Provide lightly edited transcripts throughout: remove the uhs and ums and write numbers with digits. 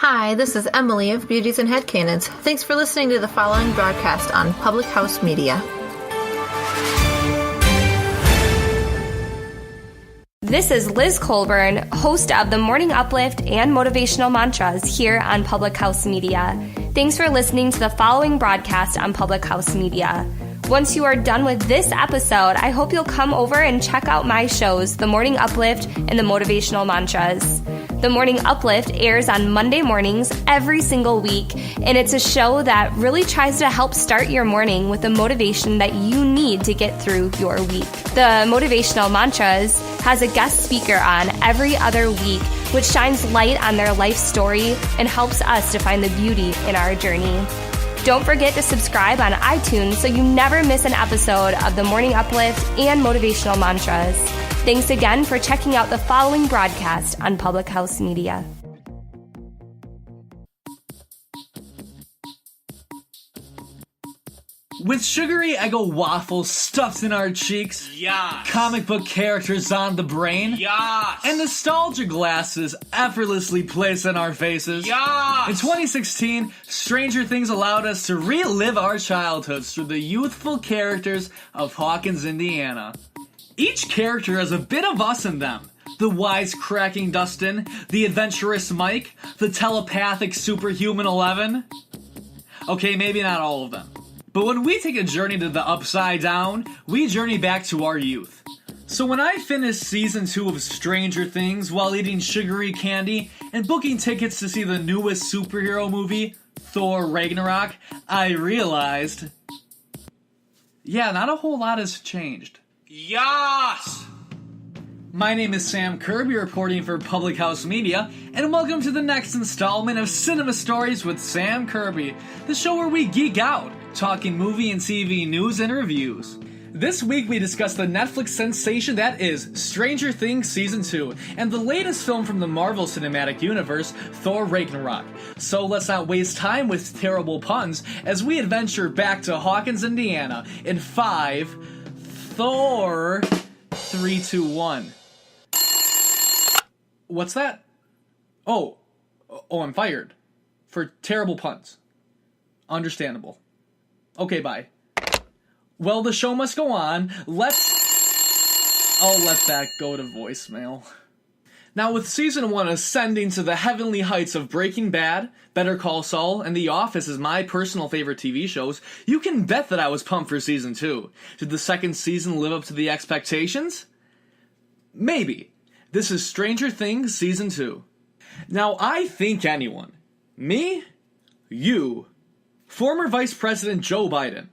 Hi, this is Emily of Beauties and Headcanons. Thanks for listening to the following broadcast on Public House Media. This is Liz Colburn, host of the Morning Uplift and Motivational Mantras here on Public House Media. Thanks for listening to the following broadcast on Public House Media. Once you are done with this episode, I hope you'll come over and check out my shows, The Morning Uplift and The Motivational Mantras. The Morning Uplift airs on Monday mornings every single week, and it's a show that really tries to help start your morning with the motivation that you need to get through your week. The Motivational Mantras has a guest speaker on every other week, which shines light on their life story and helps us to find the beauty in our journey. Don't forget to subscribe on iTunes so you never miss an episode of The Morning Uplift and Motivational Mantras. Thanks again for checking out the following broadcast on Public House Media. With sugary Eggo waffles stuffed in our cheeks, Yes. comic book characters on the brain, Yes. and nostalgia glasses effortlessly placed on our faces. Yes. In 2016, Stranger Things allowed us to relive our childhoods through the youthful characters of Hawkins, Indiana. Each character has a bit of us in them. The wisecracking Dustin, the adventurous Mike, the telepathic superhuman Eleven. Okay, maybe not all of them. But when we take a journey to the Upside Down, we journey back to our youth. So when I finished Season 2 of Stranger Things while eating sugary candy and booking tickets to see the newest superhero movie, Thor Ragnarok, I realized, yeah, not a whole lot has changed. Yes. My name is Sam Kirby, reporting for Public House Media, and welcome to the next installment of Cinema Stories with Sam Kirby, the show where we geek out, talking movie and TV news and reviews. This week we discuss the Netflix sensation that is Stranger Things Season 2, and the latest film from the Marvel Cinematic Universe, Thor Ragnarok. So let's not waste time with terrible puns as we adventure back to Hawkins, Indiana in 5, Thor, 3, 2, 1. What's that? Oh, I'm fired. For terrible puns. Understandable. Okay, bye. Well, the show must go on. I'll let that go to voicemail. Now, with Season 1 ascending to the heavenly heights of Breaking Bad, Better Call Saul, and The Office as my personal favorite TV shows, you can bet that I was pumped for Season 2. Did the second season live up to the expectations? Maybe. This is Stranger Things Season 2. Now, I think anyone, me, you, former Vice President Joe Biden,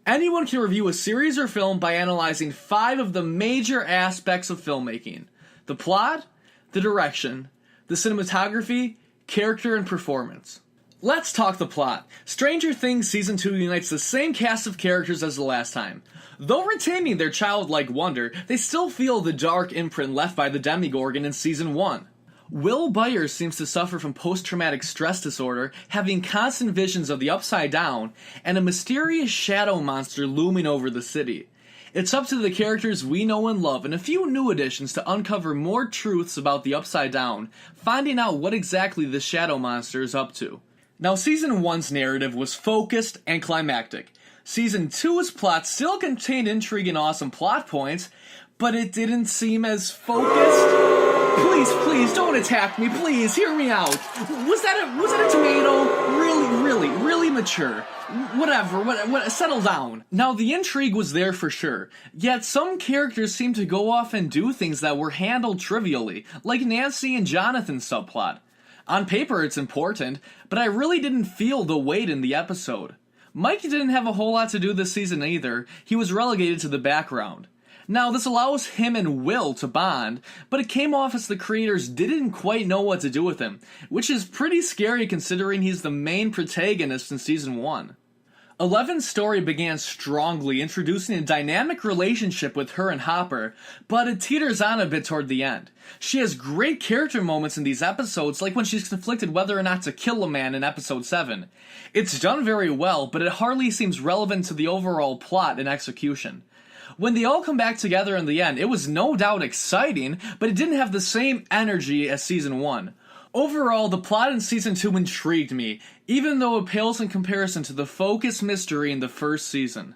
anyone can review a series or film by analyzing 5 of the major aspects of filmmaking: the plot, the direction, the cinematography, character, and performance. Let's talk the plot. Stranger Things Season 2 unites the same cast of characters as the last time. Though retaining their childlike wonder, they still feel the dark imprint left by the Demogorgon in Season 1. Will Byers seems to suffer from post-traumatic stress disorder, having constant visions of the Upside Down, and a mysterious shadow monster looming over the city. It's up to the characters we know and love and a few new additions to uncover more truths about the Upside Down, finding out what exactly the shadow monster is up to. Now, Season 1's narrative was focused and climactic. Season 2's plot still contained intrigue and awesome plot points, but it didn't seem as focused. Please, don't attack me. Please, hear me out. Was that a tomato? Really mature. Whatever, settle down. Now, the intrigue was there for sure, yet some characters seemed to go off and do things that were handled trivially, like Nancy and Jonathan's subplot. On paper, it's important, but I really didn't feel the weight in the episode. Mike didn't have a whole lot to do this season either. He was relegated to the background. Now, this allows him and Will to bond, but it came off as the creators didn't quite know what to do with him, which is pretty scary considering he's the main protagonist in Season 1. Eleven's story began strongly, introducing a dynamic relationship with her and Hopper, but it teeters on a bit toward the end. She has great character moments in these episodes, like when she's conflicted whether or not to kill a man in Episode 7. It's done very well, but it hardly seems relevant to the overall plot and execution. When they all come back together in the end, it was no doubt exciting, but it didn't have the same energy as Season 1. Overall, the plot in Season 2 intrigued me, even though it pales in comparison to the focused mystery in the first season.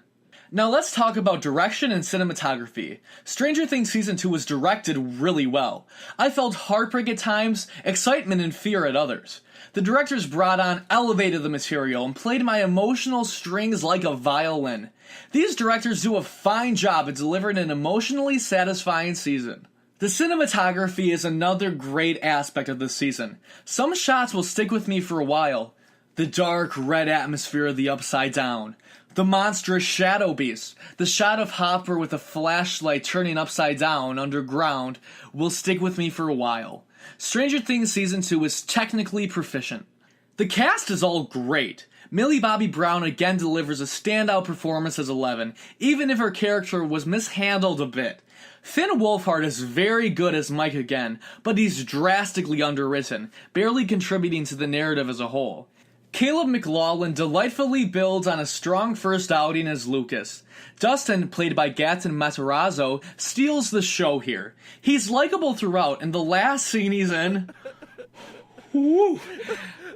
Now let's talk about direction and cinematography. Stranger Things Season 2 was directed really well. I felt heartbreak at times, excitement and fear at others. The directors brought on, elevated the material, and played my emotional strings like a violin. These directors do a fine job at delivering an emotionally satisfying season. The cinematography is another great aspect of this season. Some shots will stick with me for a while. The dark, red atmosphere of the Upside Down. The monstrous shadow beast. The shot of Hopper with a flashlight turning upside down underground will stick with me for a while. Stranger Things Season 2 is technically proficient. The cast is all great. Millie Bobby Brown again delivers a standout performance as Eleven, even if her character was mishandled a bit. Finn Wolfhard is very good as Mike again, but he's drastically underwritten, barely contributing to the narrative as a whole. Caleb McLaughlin delightfully builds on a strong first outing as Lucas. Dustin, played by Gaten Matarazzo, steals the show here. He's likable throughout, and the last scene he's in... Woo!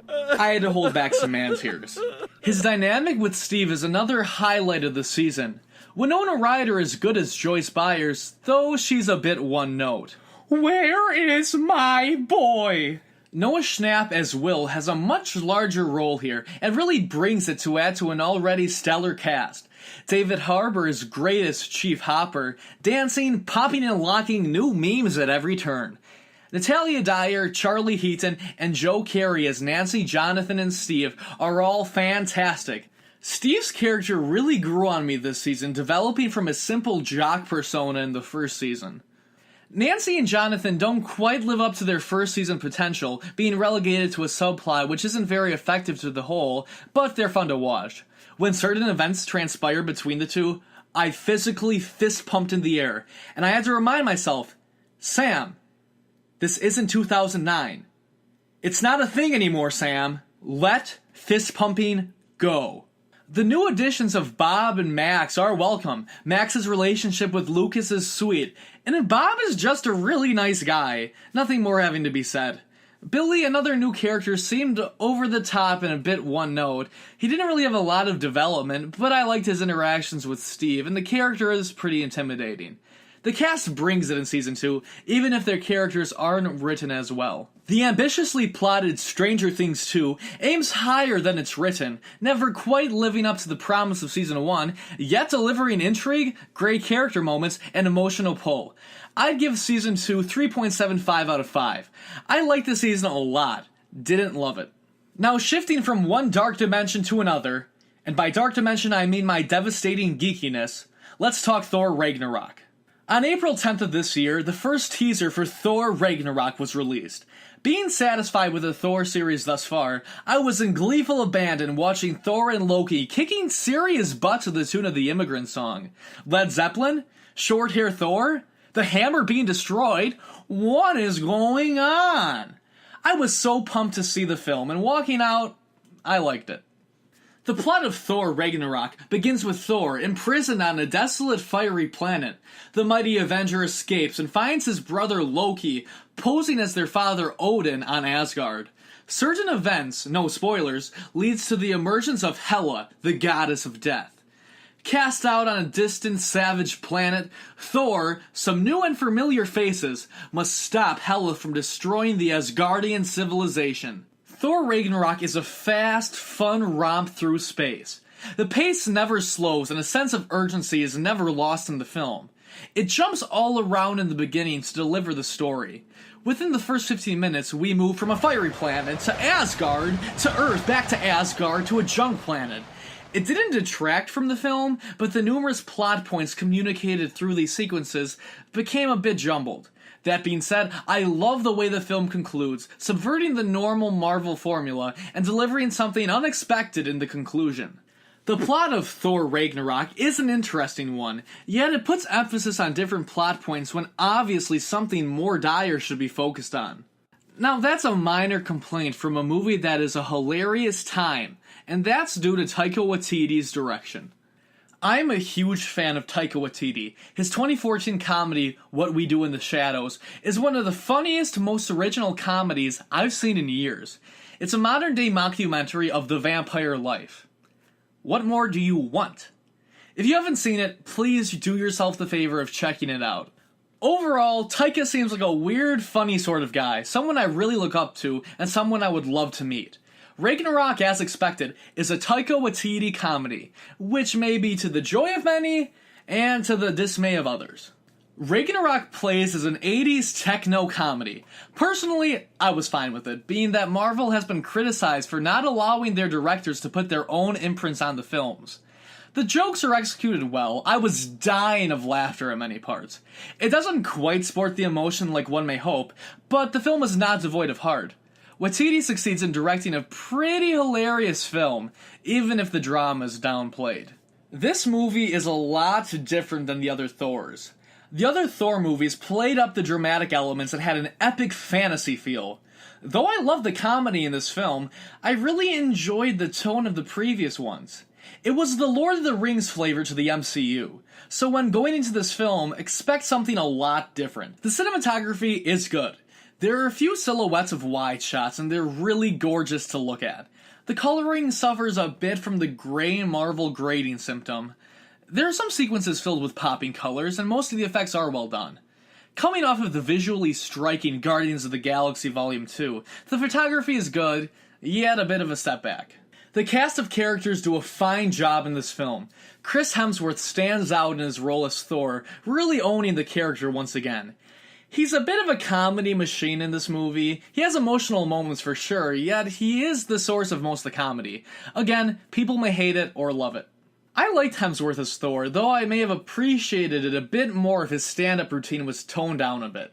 I had to hold back some man tears. His dynamic with Steve is another highlight of the season. Winona Ryder is good as Joyce Byers, though she's a bit one note. Where is my boy? Noah Schnapp as Will has a much larger role here, and really brings it to add to an already stellar cast. David Harbour is great as Chief Hopper, dancing, popping and locking new memes at every turn. Natalia Dyer, Charlie Heaton, and Joe Carey as Nancy, Jonathan, and Steve are all fantastic. Steve's character really grew on me this season, developing from a simple jock persona in the first season. Nancy and Jonathan don't quite live up to their first season potential, being relegated to a subplot which isn't very effective to the whole, but they're fun to watch. When certain events transpire between the two, I physically fist-pumped in the air, and I had to remind myself, Sam, this isn't 2009. It's not a thing anymore, Sam. Let fist-pumping go. The new additions of Bob and Max are welcome. Max's relationship with Lucas is sweet, and Bob is just a really nice guy. Nothing more having to be said. Billy, another new character, seemed over the top and a bit one note. He didn't really have a lot of development, but I liked his interactions with Steve, and the character is pretty intimidating. The cast brings it in Season 2, even if their characters aren't written as well. The ambitiously plotted Stranger Things 2 aims higher than it's written, never quite living up to the promise of Season 1, yet delivering intrigue, great character moments, and emotional pull. I'd give Season 2 3.75 out of 5. I liked the season a lot, didn't love it. Now shifting from one dark dimension to another, and by dark dimension I mean my devastating geekiness, let's talk Thor Ragnarok. On April 10th of this year, the first teaser for Thor Ragnarok was released. Being satisfied with the Thor series thus far, I was in gleeful abandon watching Thor and Loki kicking serious butt to the tune of the Immigrant Song. Led Zeppelin? Short hair Thor? The hammer being destroyed? What is going on? I was so pumped to see the film, and walking out, I liked it. The plot of Thor Ragnarok begins with Thor imprisoned on a desolate fiery planet. The mighty Avenger escapes and finds his brother Loki posing as their father Odin on Asgard. Certain events, no spoilers, leads to the emergence of Hela, the goddess of death. Cast out on a distant, savage planet, Thor, some new and familiar faces, must stop Hela from destroying the Asgardian civilization. Thor Ragnarok is a fast, fun romp through space. The pace never slows and a sense of urgency is never lost in the film. It jumps all around in the beginning to deliver the story. Within the first 15 minutes, we move from a fiery planet to Asgard, to Earth, back to Asgard, to a junk planet. It didn't detract from the film, but the numerous plot points communicated through these sequences became a bit jumbled. That being said, I love the way the film concludes, subverting the normal Marvel formula and delivering something unexpected in the conclusion. The plot of Thor Ragnarok is an interesting one, yet it puts emphasis on different plot points when obviously something more dire should be focused on. Now that's a minor complaint from a movie that is a hilarious time, and that's due to Taika Waititi's direction. I'm a huge fan of Taika Waititi. His 2014 comedy, What We Do in the Shadows, is one of the funniest, most original comedies I've seen in years. It's a modern-day mockumentary of the vampire life. What more do you want? If you haven't seen it, please do yourself the favor of checking it out. Overall, Taika seems like a weird, funny sort of guy, someone I really look up to, and someone I would love to meet. Ragnarok, as expected, is a Taika Waititi comedy, which may be to the joy of many, and to the dismay of others. Ragnarok plays as an 80s techno comedy. Personally, I was fine with it, being that Marvel has been criticized for not allowing their directors to put their own imprints on the films. The jokes are executed well. I was dying of laughter at many parts. It doesn't quite sport the emotion like one may hope, but the film is not devoid of heart. Waititi succeeds in directing a pretty hilarious film, even if the drama is downplayed. This movie is a lot different than the other Thors. The other Thor movies played up the dramatic elements and had an epic fantasy feel. Though I love the comedy in this film, I really enjoyed the tone of the previous ones. It was the Lord of the Rings flavor to the MCU, so when going into this film, expect something a lot different. The cinematography is good. There are a few silhouettes of wide shots, and they're really gorgeous to look at. The coloring suffers a bit from the gray Marvel grading symptom. There are some sequences filled with popping colors, and most of the effects are well done. Coming off of the visually striking Guardians of the Galaxy Volume 2, the photography is good, yet a bit of a step back. The cast of characters do a fine job in this film. Chris Hemsworth stands out in his role as Thor, really owning the character once again. He's a bit of a comedy machine in this movie. He has emotional moments for sure, yet he is the source of most of the comedy. Again, people may hate it or love it. I liked Hemsworth as Thor, though I may have appreciated it a bit more if his stand-up routine was toned down a bit.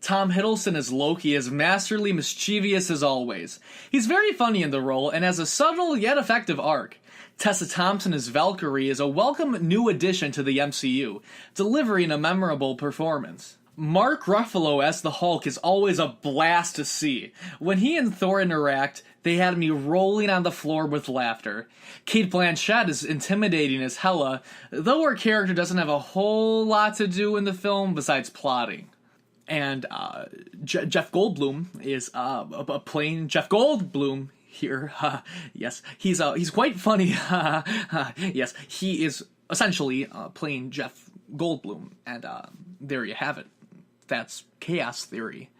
Tom Hiddleston as Loki is masterly mischievous as always. He's very funny in the role and has a subtle yet effective arc. Tessa Thompson as Valkyrie is a welcome new addition to the MCU, delivering a memorable performance. Mark Ruffalo as the Hulk is always a blast to see. When he and Thor interact, they had me rolling on the floor with laughter. Cate Blanchett is intimidating as Hela, though her character doesn't have a whole lot to do in the film besides plotting. And Jeff Goldblum is playing Jeff Goldblum here. Yes, he's quite funny. Yes, he is essentially playing Jeff Goldblum, and there you have it. That's Chaos Theory.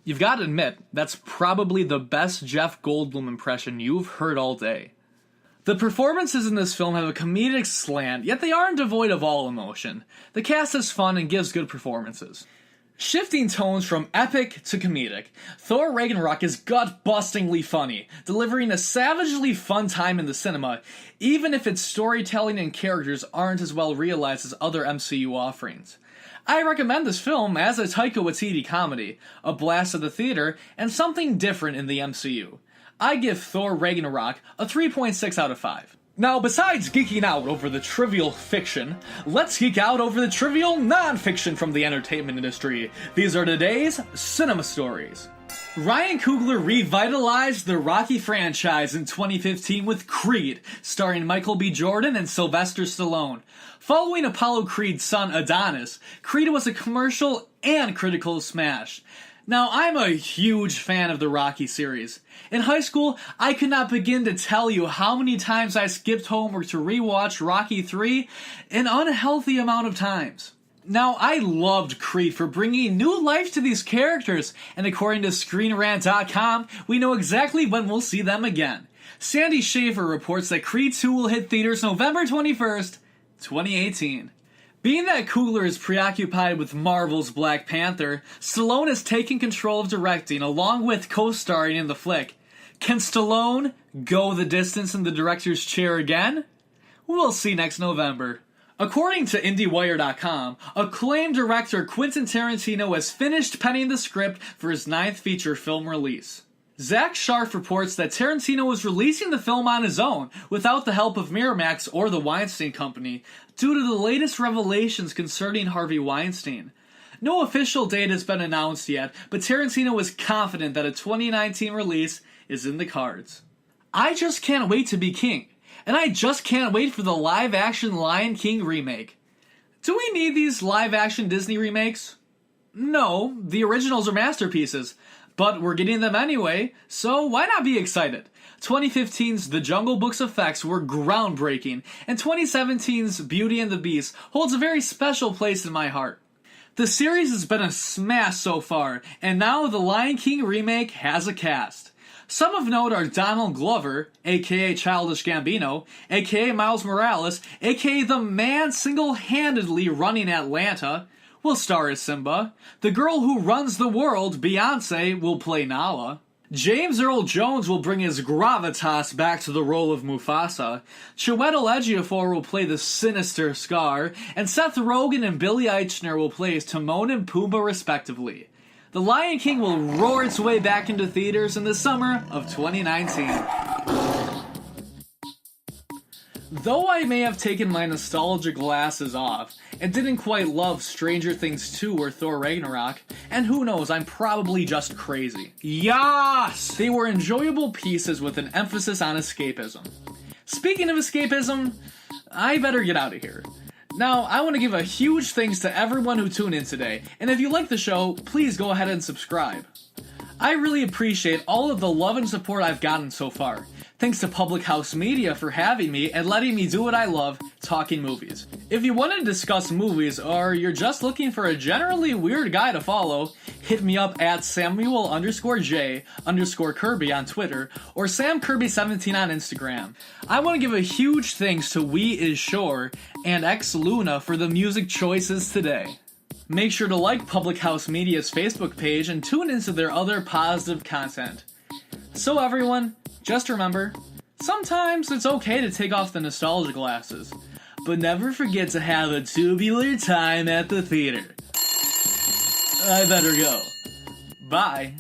You've got to admit, that's probably the best Jeff Goldblum impression you've heard all day. The performances in this film have a comedic slant, yet they aren't devoid of all emotion. The cast is fun and gives good performances. Shifting tones from epic to comedic, Thor Ragnarok is gut-bustingly funny, delivering a savagely fun time in the cinema, even if its storytelling and characters aren't as well realized as other MCU offerings. I recommend this film as a Taika Waititi comedy, a blast at the theater, and something different in the MCU. I give Thor Ragnarok a 3.6 out of 5. Now, besides geeking out over the trivial fiction, let's geek out over the trivial non-fiction from the entertainment industry. These are today's cinema stories. Ryan Coogler revitalized the Rocky franchise in 2015 with Creed, starring Michael B. Jordan and Sylvester Stallone. Following Apollo Creed's son Adonis, Creed was a commercial and critical smash. Now, I'm a huge fan of the Rocky series. In high school, I could not begin to tell you how many times I skipped homework to rewatch Rocky 3 an unhealthy amount of times. Now, I loved Creed for bringing new life to these characters, and according to ScreenRant.com, we know exactly when we'll see them again. Sandy Schaefer reports that Creed 2 will hit theaters November 21st, 2018. Being that Coogler is preoccupied with Marvel's Black Panther, Stallone has taken control of directing along with co-starring in the flick. Can Stallone go the distance in the director's chair again? We'll see next November. According to IndieWire.com, acclaimed director Quentin Tarantino has finished penning the script for his 9th feature film release. Zach Sharf reports that Tarantino is releasing the film on his own, without the help of Miramax or the Weinstein Company, due to the latest revelations concerning Harvey Weinstein. No official date has been announced yet, but Tarantino is confident that a 2019 release is in the cards. I Just Can't Wait to Be King And I just can't wait for the live-action Lion King remake. Do we need these live-action Disney remakes? No, the originals are masterpieces. But we're getting them anyway, so why not be excited? 2015's The Jungle Book's effects were groundbreaking, and 2017's Beauty and the Beast holds a very special place in my heart. The series has been a smash so far, and now the Lion King remake has a cast. Some of note are Donald Glover, aka Childish Gambino, aka Miles Morales, aka the man single-handedly running Atlanta, will star as Simba. The girl who runs the world, Beyonce, will play Nala. James Earl Jones will bring his gravitas back to the role of Mufasa. Chiwetel Ejiofor will play the sinister Scar, and Seth Rogen and Billy Eichner will play as Timon and Pumbaa respectively. The Lion King will roar its way back into theaters in the summer of 2019. Though I may have taken my nostalgia glasses off and didn't quite love Stranger Things 2 or Thor Ragnarok, and who knows, I'm probably just crazy. Yas! They were enjoyable pieces with an emphasis on escapism. Speaking of escapism, I better get out of here. Now, I want to give a huge thanks to everyone who tuned in today, and if you like the show, please go ahead and subscribe. I really appreciate all of the love and support I've gotten so far. Thanks to Public House Media for having me and letting me do what I love, talking movies. If you want to discuss movies, or you're just looking for a generally weird guy to follow, hit me up at Samuel_J_Kirby on Twitter, or SamKirby17 on Instagram. I want to give a huge thanks to We Is Shore and X Luna for the music choices today. Make sure to like Public House Media's Facebook page and tune into their other positive content. So everyone, just remember, sometimes it's okay to take off the nostalgia glasses, but never forget to have a tubular time at the theater. I better go. Bye.